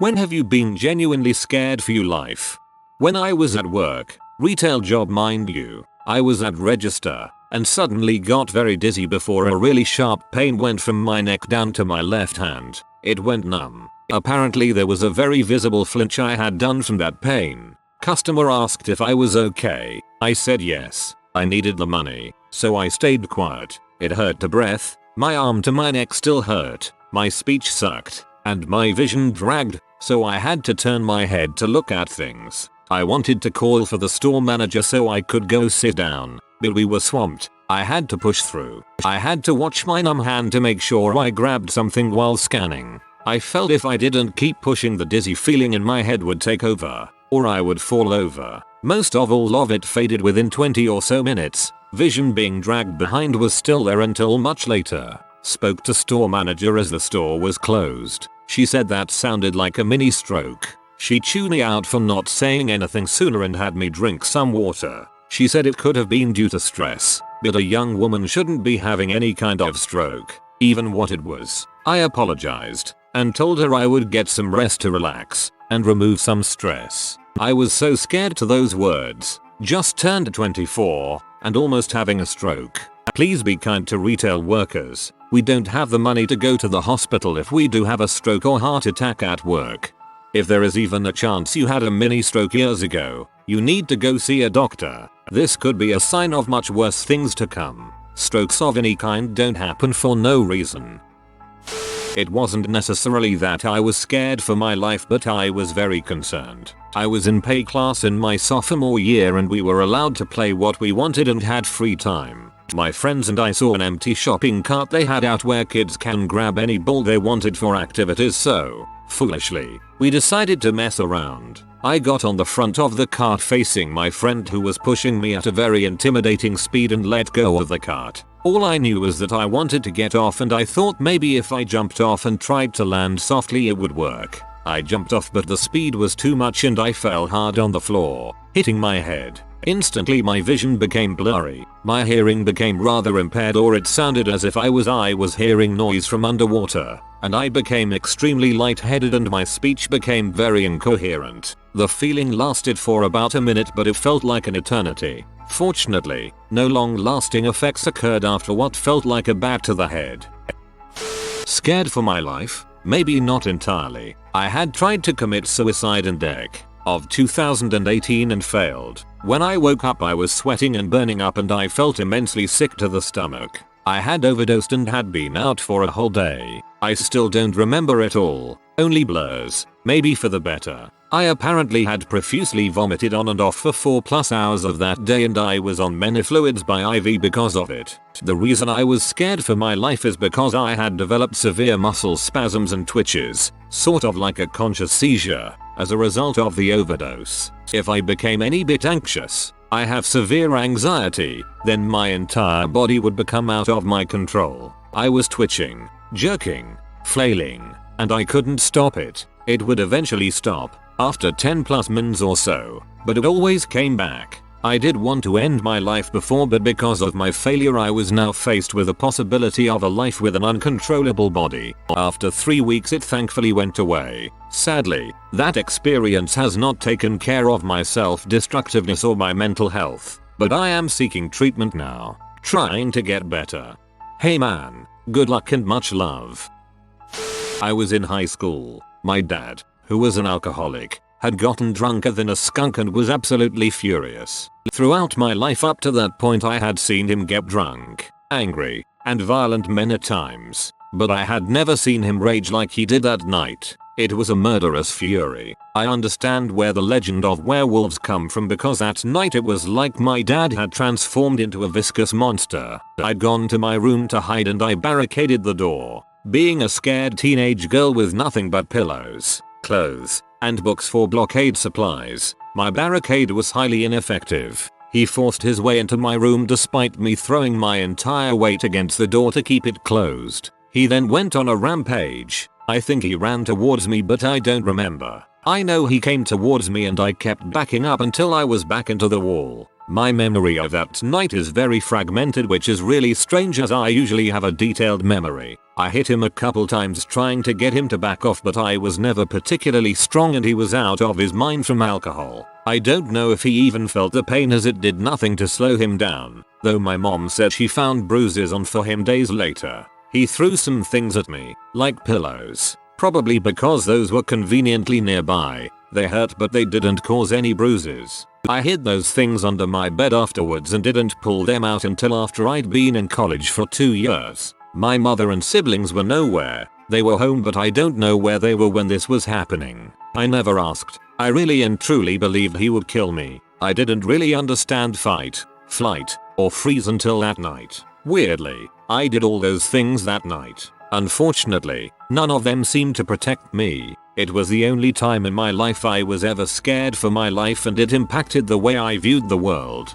When have you been genuinely scared for your life? When I was at work, retail job mind you, I was at register and suddenly got very dizzy before a really sharp pain went from my neck down to my left hand. It went numb. Apparently there was a very visible flinch I had done from that pain. Customer asked if I was okay. I said yes. I needed the money, so I stayed quiet. It hurt to breath. My arm to my neck still hurt. My speech sucked. And my vision dragged, so I had to turn my head to look at things. I wanted to call for the store manager so I could go sit down, but we were swamped. I had to push through. I had to watch my numb hand to make sure I grabbed something while scanning. I felt if I didn't keep pushing, the dizzy feeling in my head would take over, or I would fall over. Most of all of it faded within 20 or so minutes. Vision being dragged behind was still there until much later. Spoke to store manager as the store was closed. She said that sounded like a mini stroke. She chewed me out for not saying anything sooner and had me drink some water. She said it could have been due to stress, but a young woman shouldn't be having any kind of stroke, even what it was. I apologized and told her I would get some rest to relax and remove some stress. I was so scared to those words. Just turned 24 and almost having a stroke. Please be kind to retail workers. We don't have the money to go to the hospital if we do have a stroke or heart attack at work. If there is even a chance you had a mini stroke years ago, you need to go see a doctor. This could be a sign of much worse things to come. Strokes of any kind don't happen for no reason. It wasn't necessarily that I was scared for my life, but I was very concerned. I was in PE class in my sophomore year and we were allowed to play what we wanted and had free time. My friends and I saw an empty shopping cart they had out where kids can grab any ball they wanted for activities, so, foolishly, we decided to mess around. I got on the front of the cart facing my friend who was pushing me at a very intimidating speed and let go of the cart. All I knew was that I wanted to get off and I thought maybe if I jumped off and tried to land softly it would work. I jumped off but the speed was too much and I fell hard on the floor, hitting my head. Instantly my vision became blurry, my hearing became rather impaired, or it sounded as if I was hearing noise from underwater, and I became extremely lightheaded and my speech became very incoherent. The feeling lasted for about a minute but it felt like an eternity. Fortunately, no long-lasting effects occurred after what felt like a bat to the head. Scared for my life? Maybe not entirely. I had tried to commit suicide in Dec of 2018 and failed. When I woke up I was sweating and burning up and I felt immensely sick to the stomach. I had overdosed and had been out for a whole day. I still don't remember it all, only blurs, maybe for the better. I apparently had profusely vomited on and off for 4+ hours of that day and I was on many fluids by IV because of it. The reason I was scared for my life is because I had developed severe muscle spasms and twitches, sort of like a conscious seizure, as a result of the overdose. If I became any bit anxious, I have severe anxiety, then my entire body would become out of my control. I was twitching, jerking, flailing, and I couldn't stop it. It would eventually stop after 10+ minutes or so, but it always came back. I did want to end my life before, but because of my failure I was now faced with the possibility of a life with an uncontrollable body. After 3 weeks it thankfully went away. Sadly, that experience has not taken care of my self-destructiveness or my mental health, but I am seeking treatment now, trying to get better. Hey man, good luck and much love. I was in high school. My dad, who was an alcoholic, had gotten drunker than a skunk and was absolutely furious. Throughout my life up to that point I had seen him get drunk, angry, and violent many times, but I had never seen him rage like he did that night. It was a murderous fury. I understand where the legend of werewolves come from because that night it was like my dad had transformed into a viscous monster. I'd gone to my room to hide and I barricaded the door. Being a scared teenage girl with nothing but pillows, clothes, and books for blockade supplies, my barricade was highly ineffective. He forced his way into my room despite me throwing my entire weight against the door to keep it closed. He then went on a rampage. I think he ran towards me but I don't remember. I know he came towards me and I kept backing up until I was back into the wall. My memory of that night is very fragmented, which is really strange as I usually have a detailed memory. I hit him a couple times trying to get him to back off, but I was never particularly strong and he was out of his mind from alcohol. I don't know if he even felt the pain as it did nothing to slow him down, though my mom said she found bruises on for him days later. He threw some things at me, like pillows, probably because those were conveniently nearby. They hurt but they didn't cause any bruises. I hid those things under my bed afterwards and didn't pull them out until after I'd been in college for 2 years. My mother and siblings were nowhere. They were home but I don't know where they were when this was happening. I never asked. I really and truly believed he would kill me. I didn't really understand fight, flight, or freeze until that night. Weirdly, I did all those things that night. Unfortunately, none of them seemed to protect me. It was the only time in my life I was ever scared for my life, and it impacted the way I viewed the world.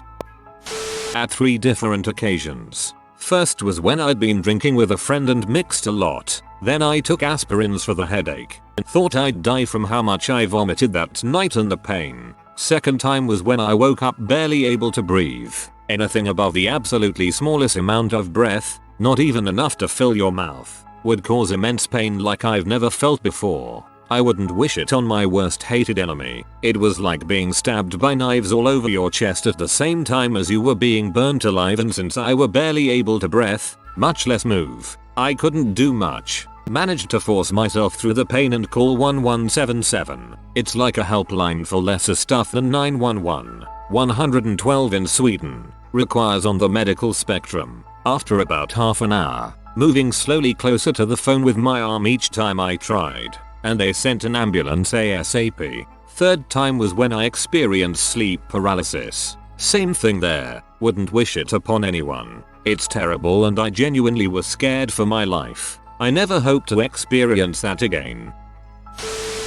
At 3 different occasions. First was when I'd been drinking with a friend and mixed a lot. Then I took aspirins for the headache and thought I'd die from how much I vomited that night and the pain. Second time was when I woke up barely able to breathe. Anything above the absolutely smallest amount of breath, not even enough to fill your mouth, would cause immense pain like I've never felt before. I wouldn't wish it on my worst hated enemy. It was like being stabbed by knives all over your chest at the same time as you were being burnt alive, and since I were barely able to breathe, much less move, I couldn't do much. Managed to force myself through the pain and call 1177. It's like a helpline for lesser stuff than 911. 112 in Sweden. Requires on the medical spectrum. After about half an hour, moving slowly closer to the phone with my arm each time I tried, and they sent an ambulance ASAP. Third time was when I experienced sleep paralysis. Same thing there, wouldn't wish it upon anyone. It's terrible and I genuinely was scared for my life. I never hope to experience that again.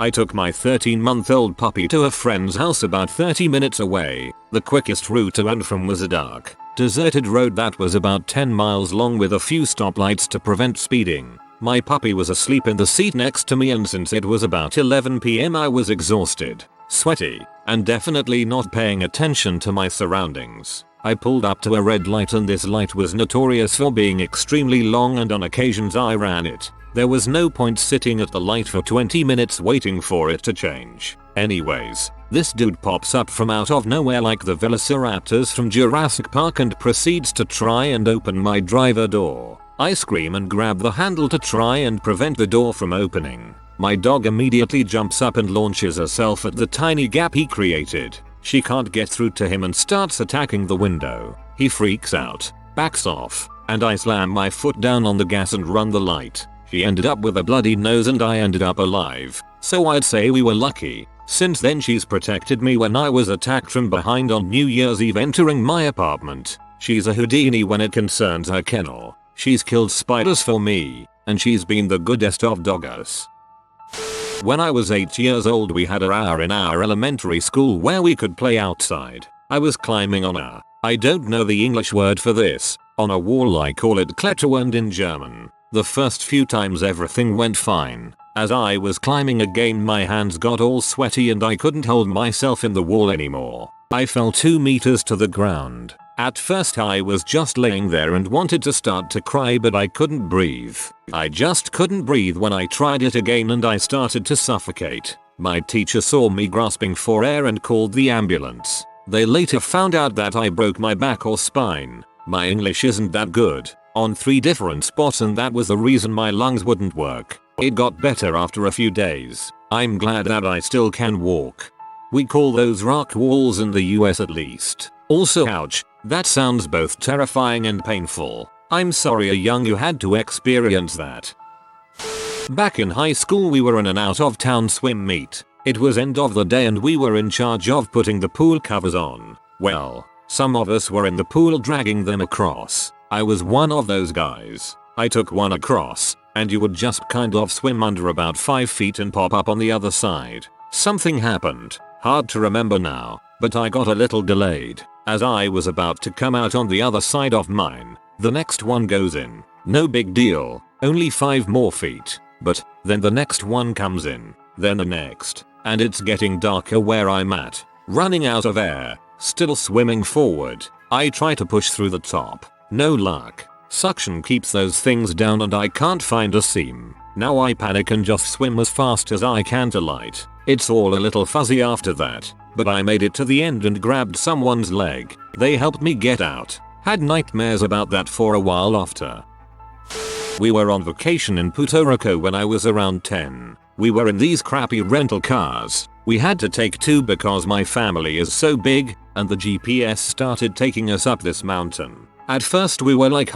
I took my 13-month-old puppy to a friend's house about 30 minutes away. The quickest route to and from was a dark, deserted road that was about 10 miles long with a few stoplights to prevent speeding. My puppy was asleep in the seat next to me, and since it was about 11 PM I was exhausted, sweaty, and definitely not paying attention to my surroundings. I pulled up to a red light, and this light was notorious for being extremely long, and on occasions I ran it. There was no point sitting at the light for 20 minutes waiting for it to change. Anyways, this dude pops up from out of nowhere like the velociraptors from Jurassic Park and proceeds to try and open my driver door. I scream and grab the handle to try and prevent the door from opening. My dog immediately jumps up and launches herself at the tiny gap he created. She can't get through to him and starts attacking the window. He freaks out, backs off, and I slam my foot down on the gas and run the light. She ended up with a bloody nose and I ended up alive, so I'd say we were lucky. Since then she's protected me when I was attacked from behind on New Year's Eve entering my apartment. She's a Houdini when it concerns her kennel. She's killed spiders for me, and she's been the goodest of doggers. When I was 8 years old we had a hour in our elementary school where we could play outside. I was climbing on I don't know the English word for this, on a wall. I call it Kletterwand in German. The first few times everything went fine. As I was climbing again my hands got all sweaty and I couldn't hold myself in the wall anymore. I fell 2 meters to the ground. At first I was just laying there and wanted to start to cry, but I couldn't breathe. I just couldn't breathe when I tried it again and I started to suffocate. My teacher saw me grasping for air and called the ambulance. They later found out that I broke my back or spine. My English isn't that good. On 3 different spots, and that was the reason my lungs wouldn't work. It got better after a few days. I'm glad that I still can walk. We call those rock walls in the US at least. Also ouch, that sounds both terrifying and painful. I'm sorry a young you had to experience that. Back in high school we were in an out of town swim meet. It was end of the day and we were in charge of putting the pool covers on. Well, some of us were in the pool dragging them across. I was one of those guys. I took one across, and you would just kind of swim under about 5 feet and pop up on the other side. Something happened, hard to remember now, but I got a little delayed. As I was about to come out on the other side of mine, the next one goes in. No big deal, only 5 more feet. But then the next one comes in, then the next, and it's getting darker where I'm at. Running out of air, Still swimming forward, I try to push through the top. No luck. Suction keeps those things down and I can't find a seam. Now I panic and just swim as fast as I can to light. It's all a little fuzzy after that, but I made it to the end and grabbed someone's leg. They helped me get out. Had nightmares about that for a while after. We were on vacation in Puerto Rico when I was around 10. We were in these crappy rental cars. We had to take two because my family is so big, and the GPS started taking us up this mountain. At first we were like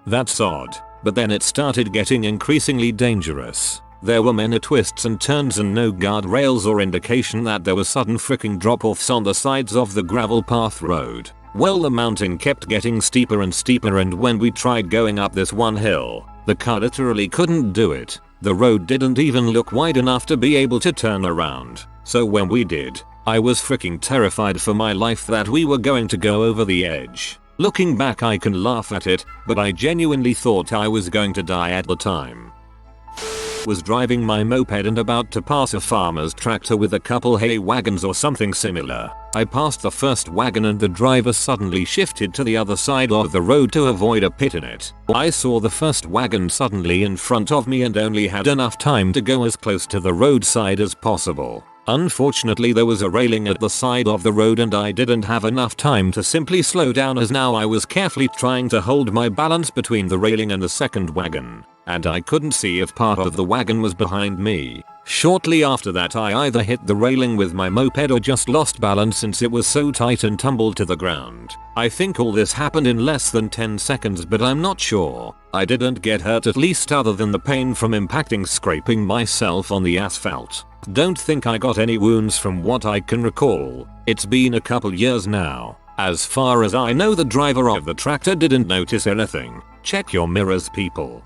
that's odd, but then it started getting increasingly dangerous. There were many twists and turns and no guardrails or indication that there were sudden freaking drop-offs on the sides of the gravel path road. Well, the mountain kept getting steeper and steeper, and when we tried going up this one hill, the car literally couldn't do it. The road didn't even look wide enough to be able to turn around. So when we did, I was freaking terrified for my life that we were going to go over the edge. Looking back I can laugh at it, but I genuinely thought I was going to die at the time. Was driving my moped and about to pass a farmer's tractor with a couple hay wagons or something similar. I passed the first wagon and the driver suddenly shifted to the other side of the road to avoid a pit in it. I saw the first wagon suddenly in front of me and only had enough time to go as close to the roadside as possible. Unfortunately, there was a railing at the side of the road and I didn't have enough time to simply slow down, as now I was carefully trying to hold my balance between the railing and the second wagon, and I couldn't see if part of the wagon was behind me. Shortly after that I either hit the railing with my moped or just lost balance since it was so tight and tumbled to the ground. I think all this happened in less than 10 seconds, but I'm not sure. I didn't get hurt, at least other than the pain from impacting scraping myself on the asphalt. Don't think I got any wounds from what I can recall. It's been a couple years now. As far as I know, the driver of the tractor didn't notice anything. Check your mirrors, people.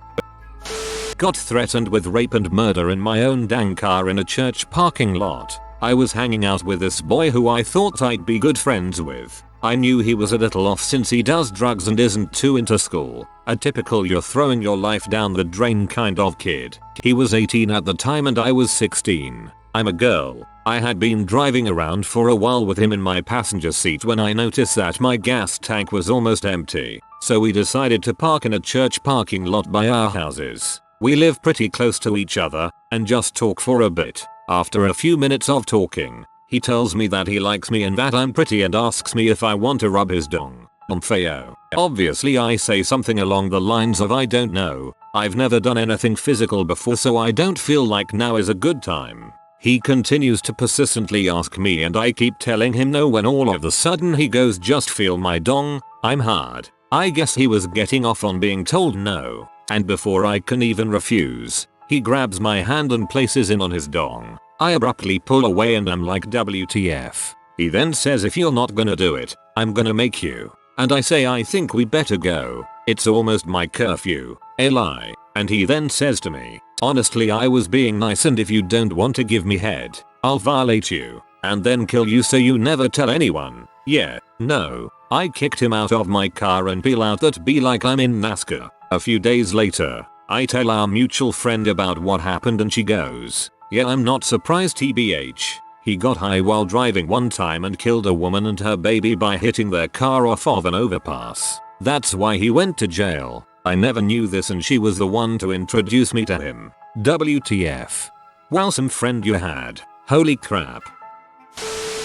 Got threatened with rape and murder in my own dang car in a church parking lot. I was hanging out with this boy who I thought I'd be good friends with. I knew he was a little off since he does drugs and isn't too into school. A typical you're throwing your life down the drain kind of kid. He was 18 at the time and I was 16. I'm a girl. I had been driving around for a while with him in my passenger seat when I noticed that my gas tank was almost empty. So we decided to park in a church parking lot by our houses. We live pretty close to each other and just talk for a bit. After a few minutes of talking, he tells me that he likes me and that I'm pretty and asks me if I want to rub his dong. Feo. Obviously I say something along the lines of I don't know. I've never done anything physical before, so I don't feel like now is a good time. He continues to persistently ask me and I keep telling him no when all of a sudden he goes, just feel my dong. I'm hard. I guess he was getting off on being told no. And before I can even refuse, he grabs my hand and places it on his dong. I abruptly pull away and I'm like, WTF. He then says, if you're not gonna do it, I'm gonna make you. And I say, I think we better go. It's almost my curfew. A lie. And he then says to me, honestly, I was being nice, and if you don't want to give me head, I'll violate you and then kill you so you never tell anyone. Yeah, no. I kicked him out of my car and peel out that be like I'm in NASCAR. A few days later, I tell our mutual friend about what happened and she goes, yeah, I'm not surprised, TBH. He got high while driving one time and killed a woman and her baby by hitting their car off of an overpass. That's why he went to jail. I never knew this and she was the one to introduce me to him. WTF. Wowsome friend you had. Holy crap.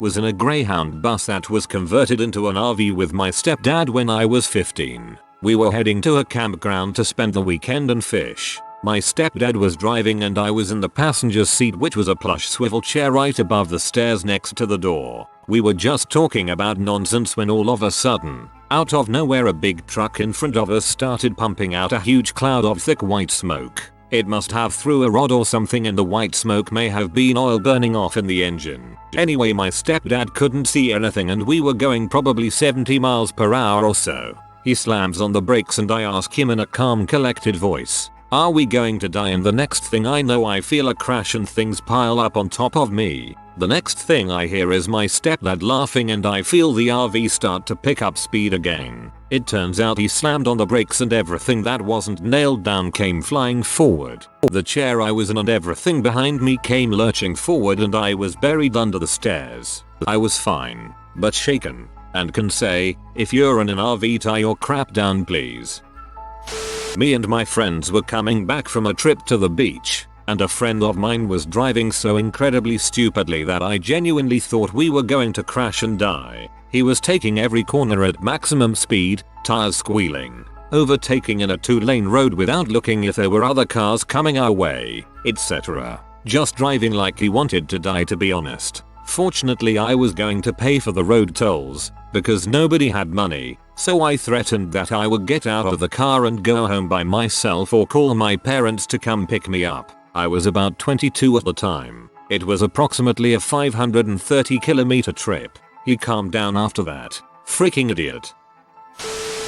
Was in a Greyhound bus that was converted into an RV with my stepdad when I was 15. We were heading to a campground to spend the weekend and fish. My stepdad was driving and I was in the passenger seat, which was a plush swivel chair right above the stairs next to the door. We were just talking about nonsense when all of a sudden, out of nowhere, a big truck in front of us started pumping out a huge cloud of thick white smoke. It must have through a rod or something, and the white smoke may have been oil burning off in the engine. Anyway, my stepdad couldn't see anything and we were going probably 70 miles per hour or so. He slams on the brakes and I ask him in a calm, collected voice, are we going to die? And the next thing I know, I feel a crash and things pile up on top of me. The next thing I hear is my stepdad laughing and I feel the RV start to pick up speed again. It turns out he slammed on the brakes and everything that wasn't nailed down came flying forward. The chair I was in and everything behind me came lurching forward and I was buried under the stairs. I was fine. but shaken, and can say, if you're in an RV, tie your crap down please. Me and my friends were coming back from a trip to the beach, and a friend of mine was driving so incredibly stupidly that I genuinely thought we were going to crash and die. He was taking every corner at maximum speed, tires squealing, overtaking in a 2-lane road without looking if there were other cars coming our way, etc. Just driving like he wanted to die, to be honest. Fortunately, I was going to pay for the road tolls, because nobody had money, so I threatened that I would get out of the car and go home by myself or call my parents to come pick me up. I was about 22 at the time. It was approximately a 530-kilometer trip. He calmed down after that. Freaking idiot.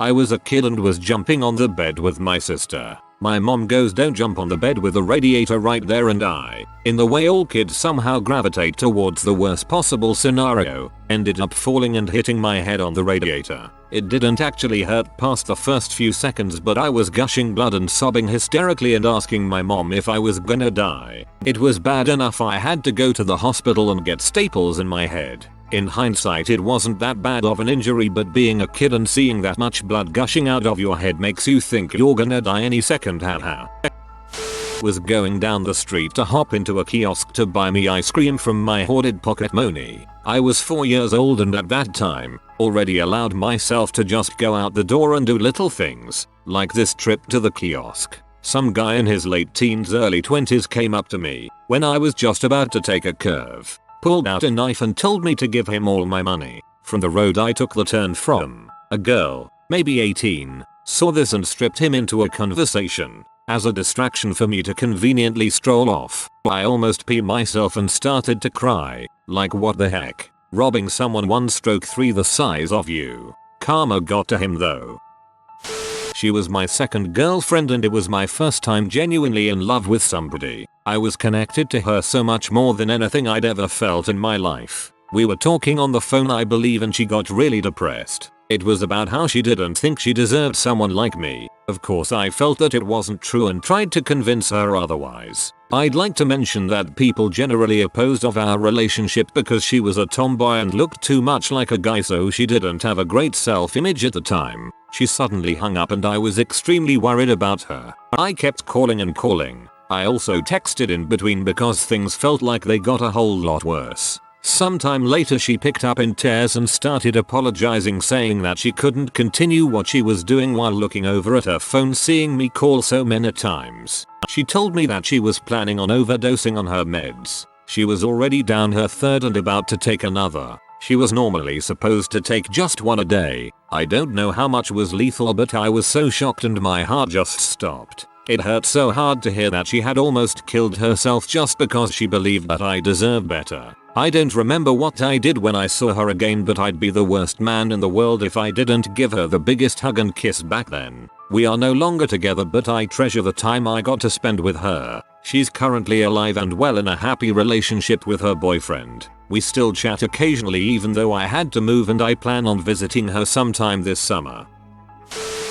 I was a kid and was jumping on the bed with my sister. My mom goes, don't jump on the bed with the radiator right there, and I, in the way all kids somehow gravitate towards the worst possible scenario, ended up falling and hitting my head on the radiator. It didn't actually hurt past the first few seconds, but I was gushing blood and sobbing hysterically and asking my mom if I was gonna die. It was bad enough I had to go to the hospital and get staples in my head. In hindsight, it wasn't that bad of an injury, but being a kid and seeing that much blood gushing out of your head makes you think you're gonna die any second. Haha. Was going down the street to hop into a kiosk to buy me ice cream from my hoarded pocket money. I was 4 years old and at that time, already allowed myself to just go out the door and do little things, like this trip to the kiosk. Some guy in his late teens, early 20s came up to me when I was just about to take a curve, pulled out a knife and told me to give him all my money. From the road I took the turn from, a girl, maybe 18, saw this and stripped him into a conversation. As a distraction for me to conveniently stroll off, I almost peed myself and started to cry, like what the heck, robbing someone 1/3 the size of you. Karma got to him though. She was my second girlfriend and it was my first time genuinely in love with somebody. I was connected to her so much more than anything I'd ever felt in my life. We were talking on the phone, I believe, and she got really depressed. It was about how she didn't think she deserved someone like me. Of course I felt that it wasn't true and tried to convince her otherwise. I'd like to mention that people generally opposed of our relationship because she was a tomboy and looked too much like a guy, so she didn't have a great self-image at the time. She suddenly hung up and I was extremely worried about her. I kept calling and calling. I also texted in between because things felt like they got a whole lot worse. Sometime later she picked up in tears and started apologizing, saying that she couldn't continue what she was doing while looking over at her phone seeing me call so many times. She told me that she was planning on overdosing on her meds. She was already down her third and about to take another. She was normally supposed to take just one a day. I don't know how much was lethal, but I was so shocked and my heart just stopped. It hurt so hard to hear that she had almost killed herself just because she believed that I deserved better. I don't remember what I did when I saw her again, but I'd be the worst man in the world if I didn't give her the biggest hug and kiss back then. We are no longer together, but I treasure the time I got to spend with her. She's currently alive and well in a happy relationship with her boyfriend. We still chat occasionally even though I had to move, and I plan on visiting her sometime this summer.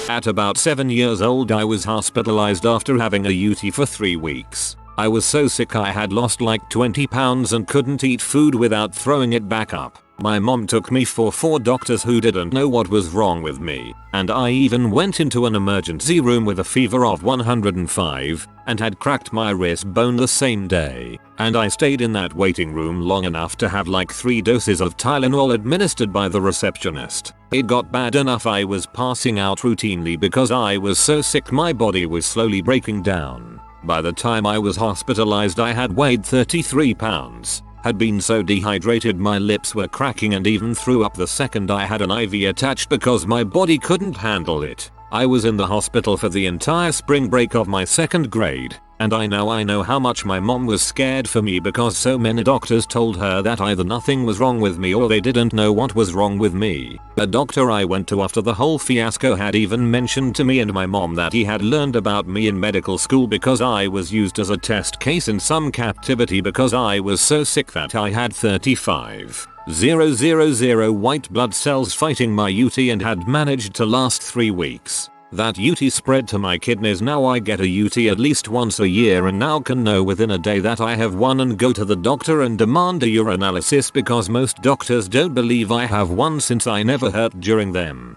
At about 7 years old I was hospitalized after having a UTI for 3 weeks. I was so sick I had lost like 20 pounds and couldn't eat food without throwing it back up. My mom took me for 4 doctors who didn't know what was wrong with me, and I even went into an emergency room with a fever of 105 and had cracked my wrist bone the same day, and I stayed in that waiting room long enough to have like 3 doses of Tylenol administered by the receptionist. It got bad enough I was passing out routinely because I was so sick my body was slowly breaking down. By the time I was hospitalized I had weighed 33 pounds. Had been so dehydrated my lips were cracking and even threw up the second I had an IV attached because my body couldn't handle it. I was in the hospital for the entire spring break of my 2nd grade, and I know how much my mom was scared for me because so many doctors told her that either nothing was wrong with me or they didn't know what was wrong with me. A doctor I went to after the whole fiasco had even mentioned to me and my mom that he had learned about me in medical school because I was used as a test case in some captivity because I was so sick that I had 35,000 white blood cells fighting my UTI and had managed to last 3 weeks. That UT spread to my kidneys. Now I get a UT at least once a year and now can know within a day that I have one and go to the doctor and demand a urinalysis because most doctors don't believe I have one since I never hurt during them.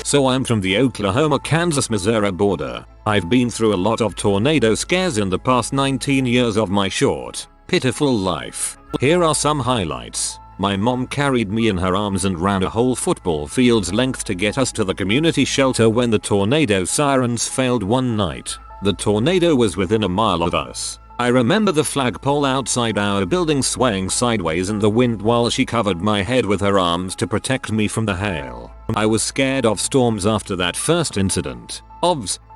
So I'm from the Oklahoma-Kansas-Missouri border. I've been through a lot of tornado scares in the past 19 years of my short, pitiful life. Here are some highlights. My mom carried me in her arms and ran a whole football field's length to get us to the community shelter when the tornado sirens failed one night. The tornado was within a mile of us. I remember the flagpole outside our building swaying sideways in the wind while she covered my head with her arms to protect me from the hail. I was scared of storms after that first incident.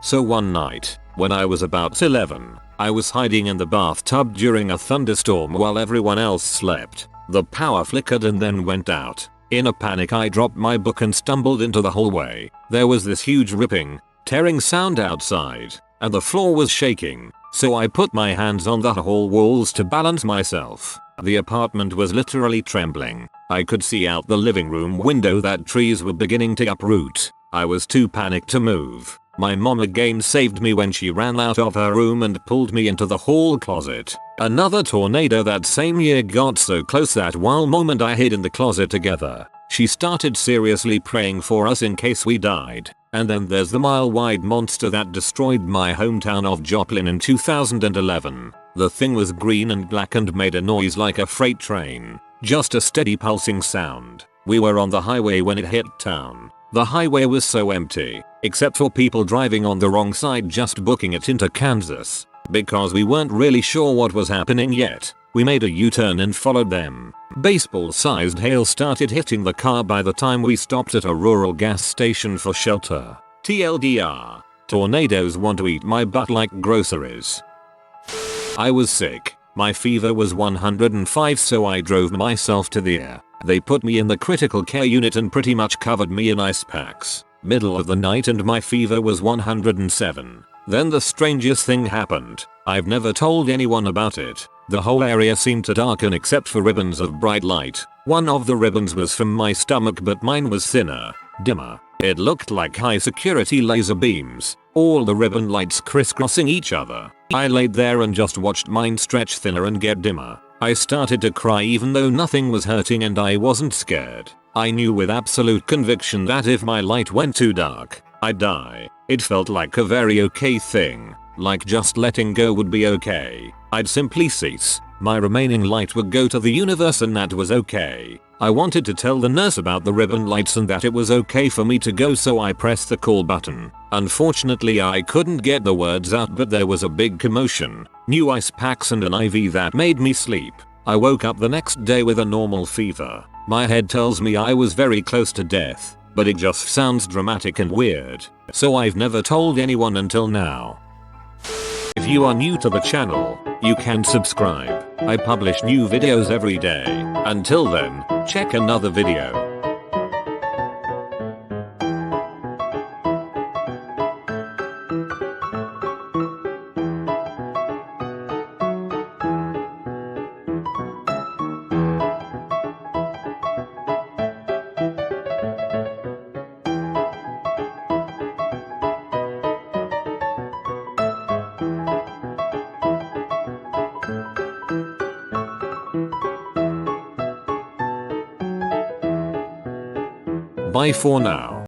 So one night, when I was about 11, I was hiding in the bathtub during a thunderstorm while everyone else slept. The power flickered and then went out. In a panic I dropped my book and stumbled into the hallway. There was this huge ripping, tearing sound outside, and the floor was shaking. So I put my hands on the hall walls to balance myself. The apartment was literally trembling. I could see out the living room window that trees were beginning to uproot. I was too panicked to move. My mom again saved me when she ran out of her room and pulled me into the hall closet. Another tornado that same year got so close that while mom and I hid in the closet together, she started seriously praying for us in case we died. And then there's the mile-wide monster that destroyed my hometown of Joplin in 2011. The thing was green and black and made a noise like a freight train. Just a steady pulsing sound. We were on the highway when it hit town. The highway was so empty, except for people driving on the wrong side just booking it into Kansas. Because we weren't really sure what was happening yet, we made a U-turn and followed them. Baseball-sized hail started hitting the car by the time we stopped at a rural gas station for shelter. TLDR, tornadoes want to eat my butt like groceries. I was sick. My fever was 105, so I drove myself to the ER. They put me in the critical care unit and pretty much covered me in ice packs. Middle of the night and my fever was 107. Then the strangest thing happened. I've never told anyone about it. The whole area seemed to darken except for ribbons of bright light. One of the ribbons was from my stomach, but mine was thinner, dimmer. It looked like high security laser beams. All the ribbon lights crisscrossing each other. I laid there and just watched mine stretch thinner and get dimmer. I started to cry even though nothing was hurting and I wasn't scared. I knew with absolute conviction that if my light went too dark, I'd die. It felt like a very okay thing. Like just letting go would be okay. I'd simply cease. My remaining light would go to the universe and that was okay. I wanted to tell the nurse about the ribbon lights and that it was okay for me to go, so I pressed the call button. Unfortunately I couldn't get the words out, but there was a big commotion. New ice packs and an IV that made me sleep. I woke up the next day with a normal fever. My head tells me I was very close to death, but it just sounds dramatic and weird. So I've never told anyone until now. If you are new to the channel, you can subscribe. I publish new videos every day. Until then, check another video. Bye for now.